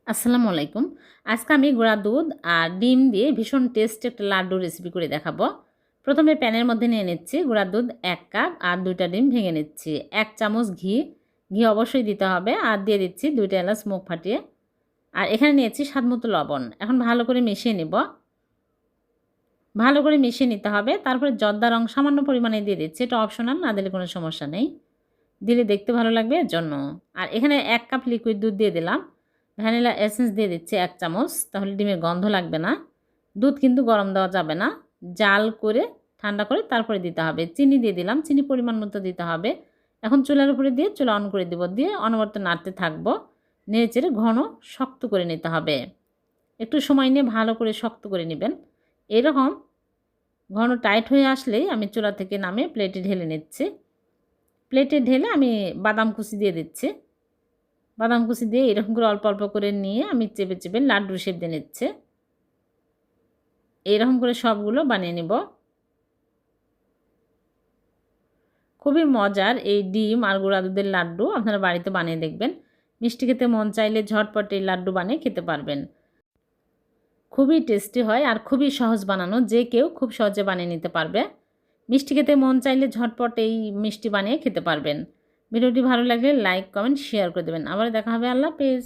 আসসালামু আলাইকুম। আজকে আমি গুঁড়া দুধ আর ডিম দিয়ে ভীষণ টেস্টি একটা লাড্ডু রেসিপি করে দেখাবো। প্রথমে প্যানের মধ্যে নিয়ে নিচ্ছি গুঁড়া দুধ ১ কাপ আর ২টা ডিম ভেঙে নিচ্ছি। ১ চামচ ঘি, ঘি অবশ্যই দিতে হবে আর দিয়ে দিচ্ছি ২টা এলাচ মুখ ফাটিয়ে। আর এখানে নিয়েছি স্বাদমতো লবণ। এখন ভালো করে মিশিয়ে নিব। ভালো করে মিশিয়ে নিতে হবে। তারপরে জর্দা রং সামান্য পরিমাণে দিয়ে দিচ্ছি। এটা অপশনাল, না দিলে কোনো সমস্যা নেই। দিলে দেখতে ভালো লাগবে এর জন্য। আর এখানে ১ কাপ লিকুইড দুধ দিয়ে দিলাম। ভ্যানিলা এসেন্স দিয়ে দিচ্ছি ১ চামচ, তাহলে ডিমের গন্ধ লাগবে না। দুধ কিন্তু গরম দেওয়া যাবে না। জাল করে ঠান্ডা করে তারপরে দিতে হবে। চিনি দিয়ে দিলাম, চিনি পরিমাণ মতো দিতে হবে। এখন চুলার উপরে দিয়ে চুলা অন করে দিব, দিয়ে অনবরত নাড়তে থাকবো। নেড়েচেড়ে ঘন শক্ত করে নিতে হবে। একটু সময় নিয়ে ভালো করে শক্ত করে নেবেন। এরকম ঘন টাইট হয়ে আসলেই আমি চুলা থেকে নামিয়ে প্লেটে ঢেলে নিচ্ছি। প্লেটে ঢেলে আমি বাদাম কুচি দিয়ে দিচ্ছি। বাদাম কুচি দিয়ে এরকম করে অল্প অল্প করে নিয়ে আমি চেপে চেপে লাড্ডুর শেপ দিয়ে নিচ্ছে। এরকম করে সবগুলো বানিয়ে নেব। খুবই মজার এই ডিম আর গুঁড়া দুধের লাড্ডু আপনারা বাড়িতে বানিয়ে দেখবেন। মিষ্টি খেতে মন চাইলে ঝটপট এই লাড্ডু বানিয়ে খেতে পারবেন। খুবই টেস্টি হয় আর খুবই সহজ বানানো, যে কেউ খুব সহজে বানিয়ে নিতে পারবে। মিষ্টি খেতে মন চাইলে ঝটপট এই মিষ্টি বানিয়ে খেতে পারবেন। ভিডিওটি ভালো লাগলে লাইক, কমেন্ট, শেয়ার করে দেবেন। আবার দেখা হবে। আল্লাহ হাফেজ।